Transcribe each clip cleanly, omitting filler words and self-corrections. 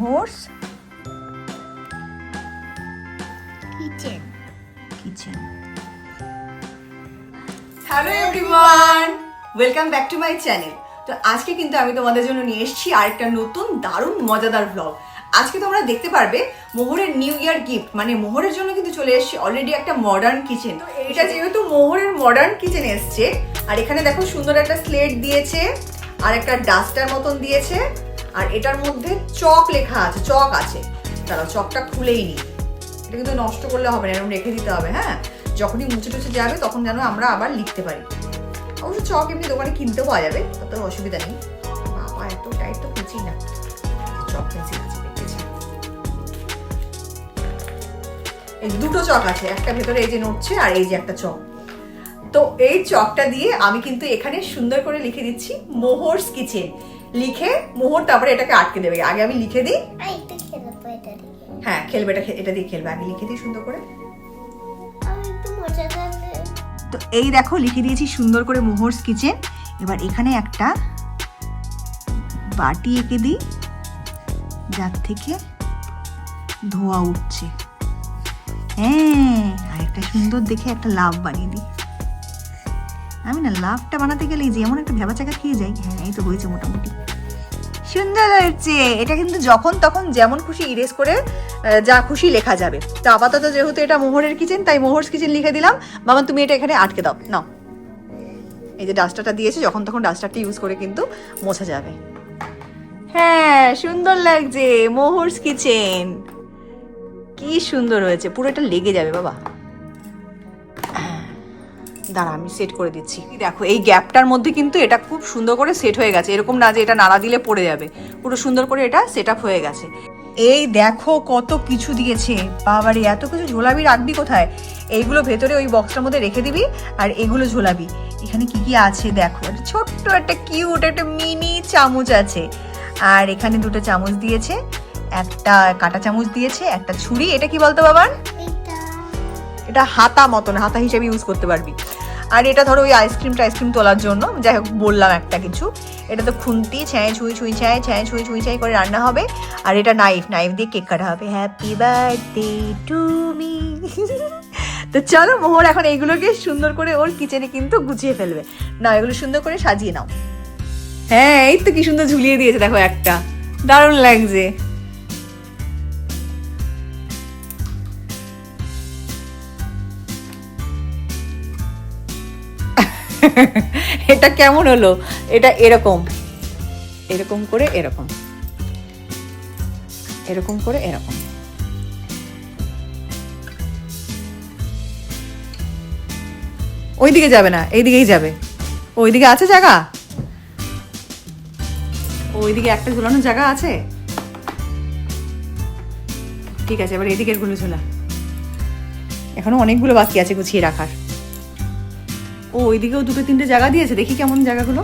মোহরস kitchen. Hello everyone, welcome back to my channel. তো আজকে কিন্তু আমি তোমাদের জন্য নিয়ে এসেছি আরেকটা নতুন দারুণ মজাদার ব্লগ। আজকে তোমরা দেখতে পারবে মোহরের নিউ ইয়ার গিফট, মানে মোহরের জন্য কিন্তু চলে এসেছে অলরেডি একটা মডার্ন কিচেন। তো এটা যেহেতু মোহরের মডার্ন কিচেন এসছে, আর এখানে দেখো সুন্দর একটা স্লেট দিয়েছে আর একটা ডাস্টার মতন দিয়েছে, আর এটার মধ্যে চক লেখা আছে, চক আছে। তারা চকটা খুলেই নি, এটা কিন্তু নষ্ট করলে হবে না, এরকম রেখে দিতে হবে। হ্যাঁ, যখনই মুছে টুছে যাবে তখন যেন আমরা আবার লিখতে পারি। অবশ্য চক এমনি দোকানে কিনতেও পাওয়া যাবে, তাতে অসুবিধা নেই। বাবা এত টাইট তো খুঁজি না, চক পেন্সিল আছে, দেখেছি এই দুটো চক আছে, একটা ভেতরে এই যে নড়ছে আর এই যে একটা চক। তো এই চকটা দিয়ে আমি কিন্তু এখানে সুন্দর করে লিখে দিচ্ছি মোহরস কিচেন। লিখে মোহর তারপরে এটাকে আটকে দেবে। আগে আমি লিখে দিই। হ্যাঁ খেলবে, এটা দিয়ে খেলবে। আগে লিখে দিই সুন্দর করে। তো এই দেখো লিখে দিয়েছি সুন্দর করে মোহরস কিচেন। এবার এখানে একটা বাটি এঁকে দিই যার থেকে ধোয়া উঠছে। হ্যাঁ, আর একটা সুন্দর দেখে একটা লাভ বানিয়ে দিই। আমি না লাভটা বানাতে গেলে যেমন একটা ভেবা চাকা খেয়ে যাই। হ্যাঁ এই তো হয়েছে, মোটামুটি সুন্দর হয়েছে। এটা কিন্তু যখন তখন যেমন খুশি ইরেজ করে যা খুশি লেখা যাবে। তো আপাতত যেহেতু এটা মোহরের কিচেন, তাই মোহরস কিচেন লিখে দিলাম। মামা তুমি এটা এখানে আটকে দাও। নাও, এই যে ডাস্টারটা দিয়েছে, যখন তখন ডাস্টারটা ইউজ করে কিন্তু মোছা যাবে। হ্যাঁ সুন্দর লাগছে মোহরস কিচেন, কি সুন্দর হয়েছে। পুরো এটা লেগে যাবে বাবা। দাঁড়া আমি সেট করে দিচ্ছি। দেখো এই গ্যাপটার মধ্যে কিন্তু এটা খুব সুন্দর করে সেট হয়ে গেছে। এরকম না যে এটা নাড়া দিলে পড়ে যাবে, পুরো সুন্দর করে এটা সেট আপ হয়ে গেছে। এই দেখো কত কিছু দিয়েছে, বাবারে এত কিছু ঝোলাবি, রাখবি কোথায়? এইগুলো ভেতরে ওই বক্সটার মধ্যে রেখে দিবি আর এগুলো ঝোলাবি। এখানে কি কি আছে দেখো, ছোট্ট একটা কিউট একটা মিনি চামচ আছে, আর এখানে দুটো চামচ দিয়েছে, একটা কাঁটা চামচ দিয়েছে, একটা ছুরি। এটা কি বলতো বাবান? এটা হাতা মতন, হাতা হিসেবে ইউজ করতে পারবি। আর এটা ধরো ওই আইসক্রিম তোলার জন্য, যাই হোক বললাম একটা কিছু। এটা তো খুন্তি, ছ্যাঁ ছুঁই ছুঁই করে রান্না হবে। আর এটা নাইফ দিয়ে কেক কাটা হবে। Happy birthday to me. তো চলো মোহর এখন এইগুলোকে সুন্দর করে ওর কিচেনে কিন্তু গুছিয়ে ফেলবে। না এগুলো সুন্দর করে সাজিয়ে নাও। হ্যাঁ এই তো কি সুন্দর ঝুলিয়ে দিয়েছে দেখো, একটা দারুণ লাগছে। এটা কেমন হলো? এটা এরকম করে এরকম করে এরকম। ওইদিকে যাবে না, এইদিকেই যাবে। ওইদিকে আছে জায়গা, ওইদিকে একটা ঝোলানোর জায়গা আছে। ঠিক আছে, এবার এদিকের গুলো ঝোলা। এখনো অনেকগুলো বাকি আছে গুছিয়ে রাখার। ও ওইদিকেও দুটো তিনটে জায়গা দিয়েছে, দেখি কেমন জায়গাগুলো।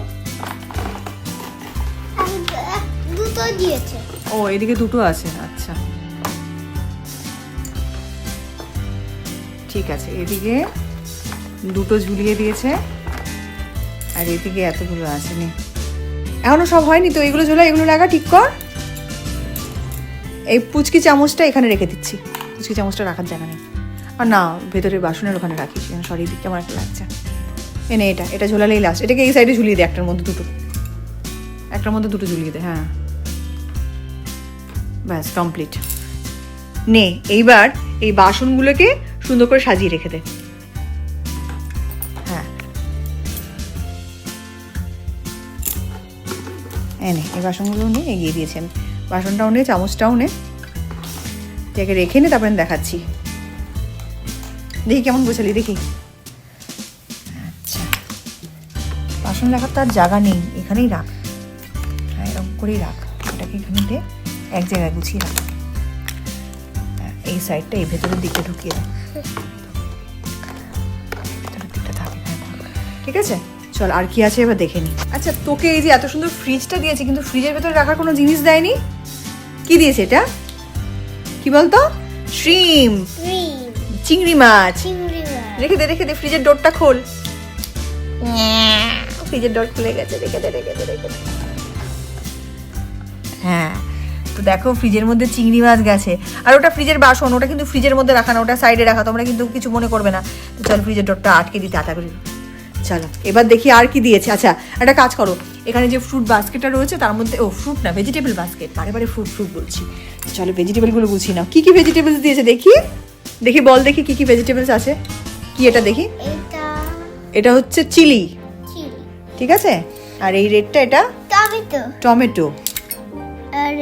দুটো দিয়েছে। ও এদিকে দুটো আছে, আচ্ছা ঠিক আছে। এদিকে দুটো ঝুলিয়ে দিয়েছে আর এদিকে এতগুলো আছে। নে এখনো সব হয়নি তো, এগুলো ঝোলা, এগুলো লাগা ঠিক কর। এই পুচকি চামচটা এখানে রেখে দিচ্ছি, পুচকি চামচটা রাখার জায়গা নেই। আর না ভেতরে বাসনের ওখানে রাখিস, সরি দিক কেমন একটা লাগছে। এনে এটা ঝোলালেই লাস্ট। এটাকে এই সাইডে ঝুলিয়ে দে, একটার মধ্যে দুটো ঝুলিয়ে দে। হ্যাঁ ব্যাস কমপ্লিট। নে এইবার এই বাসনগুলোকে সুন্দর করে সাজিয়ে রেখে দে। হ্যাঁ এনে এই বাসনগুলো নে, এগিয়ে দিয়েছেন। বাসনটাও নে, চামচটাও নে, এটাকে রেখে নে, তারপরে দেখাচ্ছি। দেখি কেমন গোছালি, দেখি। আচ্ছা বাসন রাখার তো আর জায়গা নেই, এখানেই রাখ। হ্যাঁ এরকম করেই রাখ, এটাকে এখানে দে, এক জায়গায় গুছিয়ে রাখ। এই সাইডটা এই ভেতরের দিকে ঢুকিয়ে দেয়, ভেতরের দিকটা থাকে। ঠিক আছে চল, আর কি আছে এবার দেখে নি। আচ্ছা তোকে এই যে এত সুন্দর ফ্রিজটা দিয়েছে, কিন্তু ফ্রিজের ভেতরে রাখার কোনো জিনিস দেয়নি। কি দিয়েছে এটা? কি বলতো? শ্রিম, চিংড়ি মাছ। রেখে দে, ফ্রিজের ডোরটা খোল। ফ্রিজের ডোর খুলে গেছে, রেখে দে। হ্যাঁ তো দেখো ফ্রিজের মধ্যে চিংড়ি মাছ গেছে, আর ওটা ফ্রিজের বাসন, ওটা কিন্তু ফ্রিজের মধ্যে রাখা না, ওটা সাইডে রাখা, তোমরা কিন্তু কিছু মনে করবে না। তো চলো ফ্রিজের ডোরটা আটকে দিই তাড়াতাড়ি। চলো এবার দেখি আর কি দিয়েছে। আচ্ছা একটা কাজ করো, এখানে যে ফ্রুট বাস্কেটটা রয়েছে তার মধ্যে, ও ফ্রুট না ভেজিটেবল বাস্কেট, বারে বারে ফ্রুট ফ্রুট বলছি। চলো ভেজিটেবলগুলো গুছি না, কী কী ভেজিটেবলস দিয়েছে দেখি, দেখি বল দেখি কী কী ভেজিটেবলস আছে। কি এটা দেখি, এটা হচ্ছে চিলি, ঠিক আছে। আর এই রেডটা এটা টমেটো, টমেটো। আর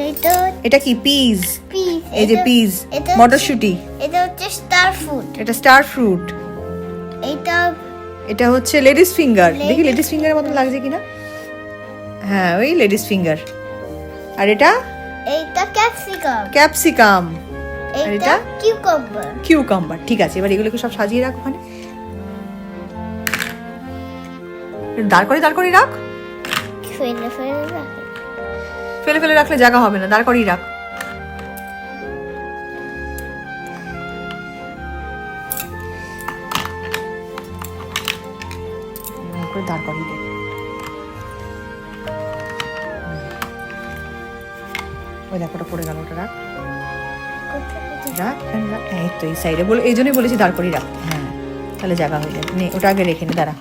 এটা কি পিস, পিস, এই যে পিস, মটরশুঁটি। এটা হচ্ছে স্টার ফ্রুট, এটা স্টার ফ্রুট। এটা হচ্ছে লেডিস ফিঙ্গার, দেখি লেডিস ফিঙ্গারের মতো লাগছে কিনা, হ্যাঁ ওই লেডিস ফিঙ্গার। আর এটা ক্যাপসিকাম, ক্যাপসিকাম। আর এটা কিউকাম্বার, কিউকাম্বার। ঠিক আছে, এবার এগুলোকে সব সাজিয়ে রাখ ওখানে, দাঁড় করে রাখ, ফেলে ফেলে রাখলে জায়গা হবে না, দাঁড় করেই রাখ। দাঁড় করিয়ে দে, ওই দেখো ওটা পড়ে গেল, ওটা রাখ রাখ রাখ, এই তো এই সাইডে বলে, এই জন্যই বলেছি দাঁড় করিয়ে রাখ। হ্যাঁ তাহলে জায়গা হয়ে যাবে, নে ওটা আগে রেখে নে, দাঁড়া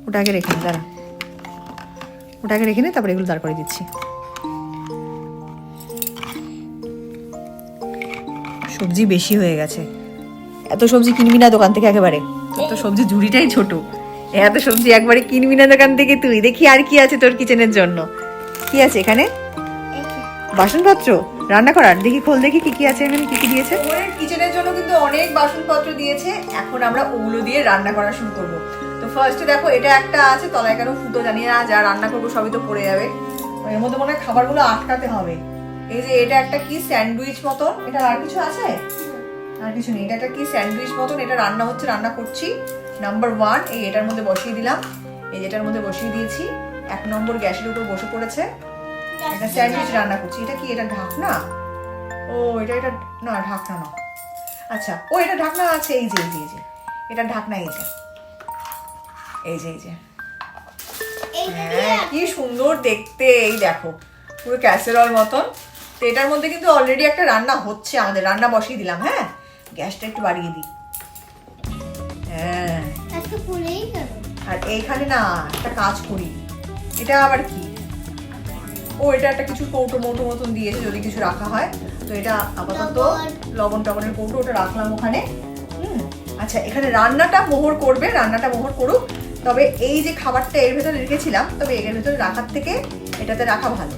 ওটা আগে রেখে নে, দাঁড়া ওটা আগে রেখে নে, তারপরে এগুলো দাঁড় করে দিচ্ছি। সবজি বেশি হয়ে গেছে, এত সবজি কিনবি না দোকান থেকে একেবারে, তোর তো সবজি ঝুড়িটাই ছোট, এত সবজি একবারে কিনবি না দোকান থেকে তুই। দেখি আর কি আছে তোর কিচেনের জন্য, কি আছে এখানে, বাসনপত্র রান্না করার, দেখি খোল দেখি কি কি আছে এখানে, কি কি দিয়েছে। ওর কিচেনের জন্য কিন্তু অনেক বাসনপত্র দিয়েছে, এখন আমরা ওগুলো দিয়ে রান্না করা শুরু করব। তো ফার্স্টে দেখো এটা একটা আছে, তলায় কেন ফুটো জানি না, যা রান্না করবো সবই তো পড়ে যাবে, এর মধ্যে মনে হয় খাবারগুলো আটকাতে হবে। এই যে এটা একটা কি স্যান্ডউইচ মতন, এটা আর কিছু আছে, আর কিছু নেই, এটা একটা কি স্যান্ডউইচ মতন, এটা রান্না হচ্ছে, রান্না করছি। নাম্বার 1 এই এটার মধ্যে বসিয়ে দিলাম, এই যেটার মধ্যে বসিয়ে দিয়েছি, 1 নম্বর গ্যাসের উপর বসে পড়েছে, একটা স্যান্ডউইচ রান্না করছি। এটা কি, এটা ঢাকনা, ও এটা না ঢাকনা না, আচ্ছা ও এটা ঢাকনা আছে, এই যে এটা ঢাকনা, এই যে হ্যাঁ কি সুন্দর দেখতে, এই দেখো পুরো ক্যাসেরল মতন। তো এটার মধ্যে কিন্তু অলরেডি একটা রান্না হচ্ছে, আমাদের রান্না বসিয়ে দিলাম। হ্যাঁ গ্যাসটা একটু বাড়িয়ে দিই, হ্যাঁ আর এইখানে না একটা কাজ করি, এটা আবার কি, ও এটা একটা কিছু কৌটো মৌটো মতন দিয়েছে যদি কিছু রাখা হয়, তো এটা আপাতত লবণ টবণের কৌটো, ওটা রাখলাম ওখানে। আচ্ছা এখানে রান্নাটা মোহর করবে, রান্নাটা মোহর করুক, তবে এই যে খাবারটা এর ভেতরে রেখেছিলাম, তবে এর ভেতরে রাখার থেকে এটাতে রাখা ভালো,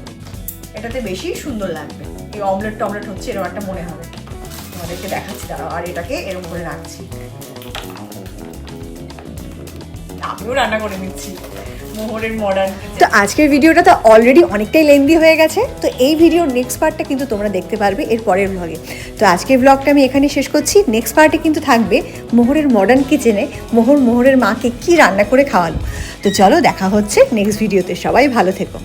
এটাতে বেশি সুন্দর লাগবে। এই অমলেট টমলেট হচ্ছে এরকম একটা মনে হবে, তোমাদেরকে দেখাচ্ছি দাঁড়াও। আর এটাকে এরকম করে রাখছি, আমিও রান্না করে নিচ্ছি মোহরের মডার্ন। তো আজকের ভিডিওটা তো অলরেডি অনেকটাই লেন্দি হয়ে গেছে, তো এই ভিডিওর নেক্সট পার্টটা কিন্তু তোমরা দেখতে পারবে এর পরের ব্লগে। তো আজকের ব্লগটা আমি এখানেই শেষ করছি, নেক্সট পার্টে কিন্তু থাকবে মোহরের মডার্ন কিচেনে মোহরের মাকে কি রান্না করে খাওয়ানো। তো চলো দেখা হচ্ছে নেক্সট ভিডিওতে, সবাই ভালো থেকো।